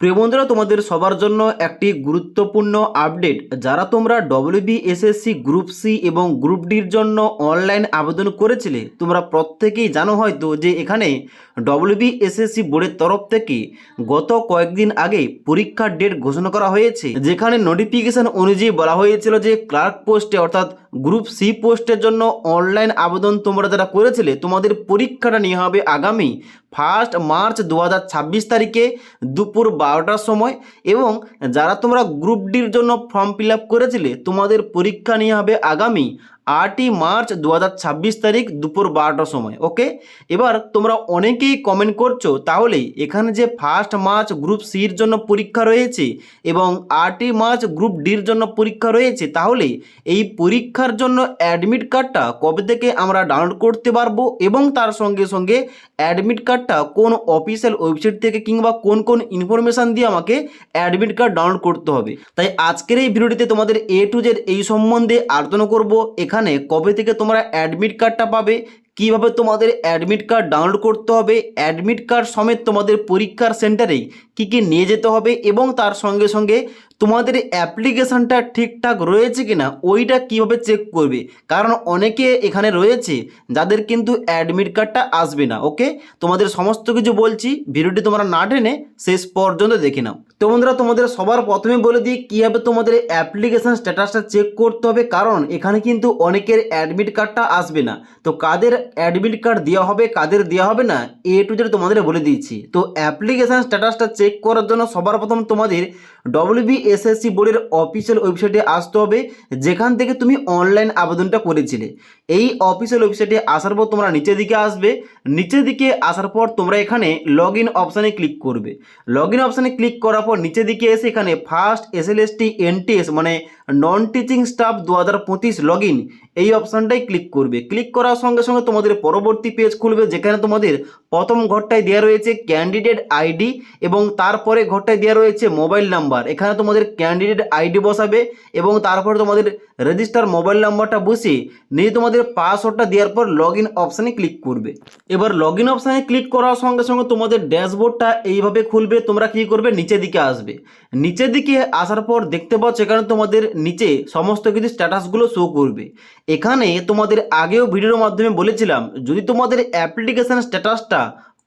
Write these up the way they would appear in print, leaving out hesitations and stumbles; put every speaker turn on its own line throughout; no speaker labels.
প্রিয় বন্ধুরা, তোমাদের সবার জন্য একটি গুরুত্বপূর্ণ আপডেট। যারা তোমরা ডব্লিউবিএসএসসি গ্রুপ সি এবং গ্রুপ ডির জন্য অনলাইন আবেদন করেছিলে, তোমরা প্রত্যেকেই জানো হয়তো যে এখানে ডব্লিউবিএসএসসি বোর্ডের তরফ থেকে গত কয়েকদিন আগে পরীক্ষার ডেট ঘোষণা করা হয়েছে, যেখানে নোটিফিকেশন অনুযায়ী বলা হয়েছিল যে ক্লার্ক পোস্টে অর্থাৎ গ্রুপ সি পোস্টের জন্য অনলাইন আবেদন তোমরা যারা করেছিলে তোমাদের পরীক্ষাটা নিয়ে হবে আগামী 1 মার্চ 2026 তারিখে দুপুর 12টার সময়। এবং যারা তোমরা গ্রুপ ডির জন্য ফর্ম ফিল আপ করেছিলে তোমাদের পরীক্ষা নিয়ে হবে আগামী 8 মার্চ 2026 তারিখ দুপুর 12টার সময়। ওকে, এবার তোমরা অনেকেই কমেন্ট করছো তাহলে এখানে যে 1 মার্চ গ্রুপ সির জন্য পরীক্ষা রয়েছে এবং 8 মার্চ গ্রুপ ডির জন্য পরীক্ষা রয়েছে, তাহলে এই পরীক্ষার জন্য অ্যাডমিট কার্ডটা কবে থেকে আমরা ডাউনলোড করতে পারবো এবং তার সঙ্গে সঙ্গে অ্যাডমিট কার্ডটা কোন অফিসিয়াল ওয়েবসাইট থেকে কিংবা কোন কোন ইনফরমেশান দিয়ে আমাকে অ্যাডমিট কার্ড ডাউনলোড করতে হবে। তাই আজকের এই ভিডিওটিতে তোমাদের A to Z এই সম্বন্ধে আলোচনা করব। এখানে কবে থেকে তোমরা অ্যাডমিট কার্ডটা পাবে, কিভাবে তোমাদের অ্যাডমিট কার্ড ডাউনলোড করতে হবে, অ্যাডমিট কার্ড সমেত তোমাদের পরীক্ষার সেন্টারে কি নিয়ে যেতে হবে এবং তার সঙ্গে সঙ্গে তোমাদের অ্যাপ্লিকেশানটা ঠিকঠাক রয়েছে কিনা ওইটা কিভাবে চেক করবে। কারণ অনেকে এখানে রয়েছে যাদের কিন্তু অ্যাডমিট কার্ডটা আসবে না। ওকে, তোমাদের সমস্ত কিছু বলছি, ভিডিওটি তোমরা না টেনে শেষ পর্যন্ত দেখে নাও। তো বন্ধুরা, তোমাদের সবার প্রথমে বলে দিই কীভাবে তোমাদের অ্যাপ্লিকেশান স্ট্যাটাসটা চেক করতে হবে, কারণ এখানে কিন্তু অনেকের অ্যাডমিট কার্ডটা আসবে না। তো কাদের অ্যাডমিট কার্ড দেওয়া হবে কাদের দেওয়া হবে না A to Z তোমাদের বলে দিচ্ছি। তো অ্যাপ্লিকেশান স্ট্যাটাসটা চেক করার জন্য সবার প্রথম তোমাদের ডব্লিউবিএসএসসি বোর্ডের অফিসিয়াল ওয়েবসাইটে আসতে হবে, যেখান থেকে তুমি অনলাইন আবেদনটা করেছিলে। এই অফিসিয়াল ওয়েবসাইটে আসার পর তোমরা নিচের দিকে আসবে, নিচের দিকে আসার পর তোমরা এখানে লগ ইন অপশানে ক্লিক করবে। লগ ইন অপশানে ক্লিক করার পর নিচের দিকে এসে এখানে ফার্স্ট SLST NTS মানে non teaching staff 2025 log in এই অপশানটাই ক্লিক করবে। ক্লিক করার সঙ্গে সঙ্গে তোমাদের পরবর্তী পেজ খুলবে, যেখানে তোমাদের প্রথম ঘরটায় দেওয়া রয়েছে ক্যান্ডিডেট আইডি এবং তারপরে ঘরটায় দেওয়া রয়েছে মোবাইল নাম্বার। এখানে তোমাদের ক্যান্ডিডেট আইডি বসাবে এবং তারপরে তোমাদের রেজিস্টার মোবাইল নাম্বারটা বসিয়ে নিয়ে তোমাদের পাসওয়ার্ডটা দেওয়ার পর লগ ইন অপশানে ক্লিক করবে। এবার লগ ইন অপশানে ক্লিক করার সঙ্গে সঙ্গে তোমাদের ড্যাশবোর্ডটা এইভাবে খুলবে। তোমরা কী করবে, নিচের দিকে আসবে। নিচের দিকে আসার পর দেখতে পাচ্ছ এখানে তোমাদের নিচে সমস্ত কিছু স্ট্যাটাসগুলো শো করবে। এখানে তোমাদের আগেও ভিডিওর মাধ্যমে বলেছিলাম, যদি তোমাদের অ্যাপ্লিকেশান স্ট্যাটাসটা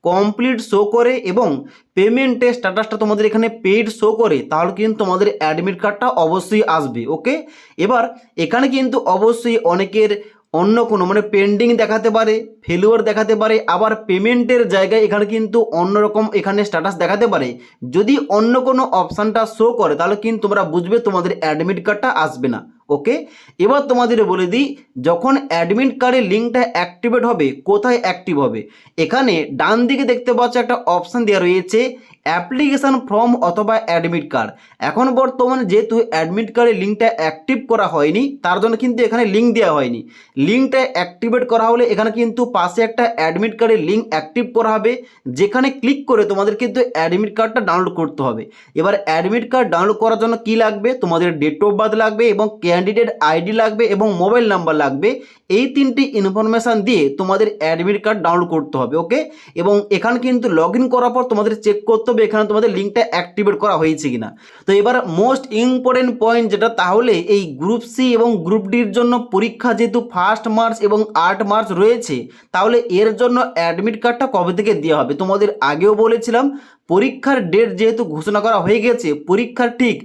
কমপ্লিট শো করে এবং পেমেন্টের স্ট্যাটাসটা তোমাদের এখানে পেইড শো করে, তাহলে কিন্তু তোমাদের অ্যাডমিট কার্ডটা অবশ্যই আসবে। ওকে, এবার এখানে কিন্তু অবশ্যই অনেকের অন্য কোনো মানে পেন্ডিং দেখাতে পারে, ফেলিওর দেখাতে পারে, আবার পেমেন্টের জায়গায় এখানে কিন্তু অন্যরকম এখানে স্ট্যাটাস দেখাতে পারে। যদি অন্য কোনো অপশানটা শো করে তাহলে কিন্তু তোমরা বুঝবে তোমাদের অ্যাডমিট কার্ডটা আসবে না। ওকে, এবার তোমাদের বলে দিই, যখন অ্যাডমিট কার্ডের লিঙ্কটা অ্যাক্টিভেট হবে, কোথায় অ্যাক্টিভ হবে, এখানে ডান দিকে দেখতে পাচ্ছ একটা অপশান দেওয়া রয়েছে অ্যাপ্লিকেশান ফর্ম অথবা অ্যাডমিট কার্ড। এখন বর্তমানে যেহেতু অ্যাডমিট কার্ডের লিঙ্কটা অ্যাক্টিভ করা হয়নি, তার জন্য কিন্তু এখানে লিঙ্ক দেওয়া হয়নি। লিঙ্কটা অ্যাক্টিভেট করা হলে এখানে কিন্তু পাশে একটা অ্যাডমিট কার্ডের লিঙ্ক অ্যাক্টিভ করা হবে, যেখানে ক্লিক করে তোমাদের কিন্তু অ্যাডমিট কার্ডটা ডাউনলোড করতে হবে। এবার অ্যাডমিট কার্ড ডাউনলোড করার জন্য কি লাগবে, তোমাদের ডেট অফ বার্থ লাগবে এবং ক্যান্ডিডেট আইডি লাগবে এবং মোবাইল নাম্বার লাগবে। এই তিনটি ইনফরমেশান দিয়ে তোমাদের অ্যাডমিট কার্ড ডাউনলোড করতে হবে। ওকে, এবং এখানে কিন্তু লগ ইন করার পর তোমাদের চেক করতে হবে এখানে তোমাদের লিঙ্কটা অ্যাক্টিভেট করা হয়েছে কিনা। তো এবার মোস্ট ইম্পর্টেন্ট পয়েন্ট যেটা, তাহলে এই গ্রুপ সি এবং গ্রুপ ডির জন্য পরীক্ষা যেহেতু 1 মার্চ এবং 8 মার্চ রয়েছে, তাহলে এর জন্য অ্যাডমিট কার্ডটা কবে থেকে দেওয়া হবে। তোমাদের আগেও বলেছিলাম পরীক্ষার ডেট যেহেতু ঘোষণা করা হয়ে গেছে, পরীক্ষার ঠিক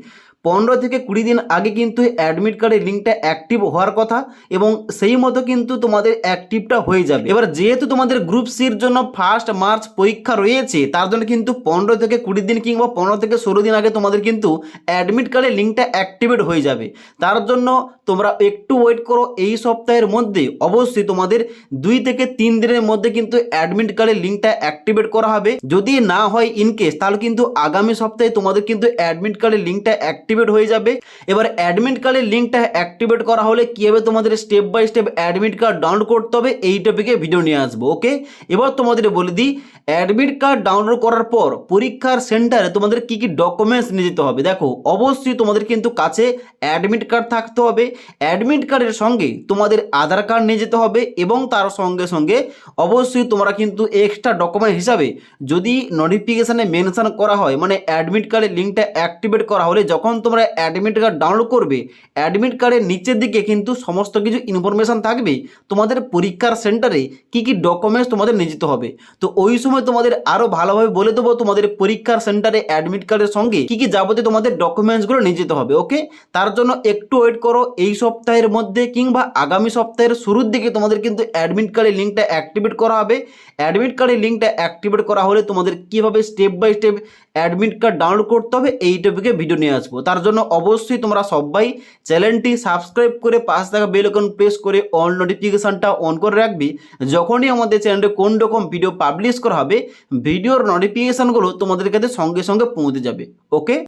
15 থেকে 20 দিন আগে কিন্তু অ্যাডমিট কার্ডের লিঙ্কটা অ্যাক্টিভ হওয়ার কথা এবং সেই মতো কিন্তু তোমাদের অ্যাক্টিভটা হয়ে যাবে। এবার যেহেতু তোমাদের গ্রুপ সির জন্য 1 মার্চ পরীক্ষা রয়েছে, তার জন্য কিন্তু 15 থেকে 20 দিন কিংবা 15 থেকে 16 দিন আগে তোমাদের কিন্তু অ্যাডমিট কার্ডের লিঙ্কটা অ্যাক্টিভেট হয়ে যাবে। তার জন্য তোমরা একটু ওয়েট করো, এই সপ্তাহের মধ্যে অবশ্যই তোমাদের 2 থেকে 3 দিনের মধ্যে কিন্তু অ্যাডমিট কার্ডের লিঙ্কটা অ্যাক্টিভেট করা হবে। যদি না হয় ইনকেস, তাহলে কিন্তু আগামী সপ্তাহে তোমাদের কিন্তু অ্যাডমিট কার্ডের লিঙ্কটা অ্যাক্টিভ অ্যাক্টিভেট হয়ে যাবে। এবার অ্যাডমিট কার্ডের লিঙ্কটা অ্যাক্টিভেট করা হলে কীভাবে তোমাদের step by step admit card download করতে হবে এই টপিকে ভিডিও নিয়ে আসবো। ওকে, এবার তোমাদের বলে দিই, অ্যাডমিট কার্ড ডাউনলোড করার পর পরীক্ষার সেন্টারে তোমাদের কি কি ডকুমেন্টস নিয়ে যেতে হবে। দেখো, অবশ্যই তোমাদের কিন্তু কাছে অ্যাডমিট কার্ড থাকতে হবে। অ্যাডমিট কার্ডের সঙ্গে তোমাদের আধার কার্ড নিয়ে যেতে হবে এবং তার সঙ্গে সঙ্গে অবশ্যই তোমরা কিন্তু এক্সট্রা ডকুমেন্ট হিসাবে, যদি নোটিফিকেশানে মেনশন করা হয় মানে অ্যাডমিট কার্ডের লিঙ্কটা অ্যাক্টিভেট করা হলে যখন তোমরা অ্যাডমিট কার্ড ডাউনলোড করবে, অ্যাডমিট কার্ডের নিচের দিকে কিন্তু সমস্ত কিছু ইনফরমেশান থাকবে তোমাদের পরীক্ষার সেন্টারে কি কি ডকুমেন্টস তোমাদের নিয়ে যেতে হবে। তো ওই সময় তোমাদের আরও ভালোভাবে বলে দেবো তোমাদের পরীক্ষার সেন্টারে অ্যাডমিট কার্ডের সঙ্গে কি কি যাবতীয় তোমাদের ডকুমেন্টসগুলো নিয়ে যেতে হবে। ওকে, তার জন্য একটু ওয়েট করো, এই সপ্তাহের মধ্যে কিংবা আগামী সপ্তাহের শুরুর দিকে তোমাদের কিন্তু অ্যাডমিট কার্ডের লিঙ্কটা অ্যাক্টিভেট করা হবে। অ্যাডমিট কার্ডের লিঙ্কটা অ্যাক্টিভেট করা হলে তোমাদের কীভাবে step by step admit card download করতে হবে এই টপিকে ভিডিও নিয়ে আসবো। তার জন্য অবশ্যই তোমরা সবাই চ্যানেলটি সাবস্ক্রাইব করে পাশে থাকা বেল আইকন প্রেস করে অল নোটিফিকেশানটা অন করে রাখবি। যখনই আমাদের চ্যানেলে কোন রকম ভিডিও পাবলিশ করা হবে, ভিডিওর নোটিফিকেশানগুলো তোমাদের কাছে সঙ্গে সঙ্গে পৌঁছে যাবে। ওকে।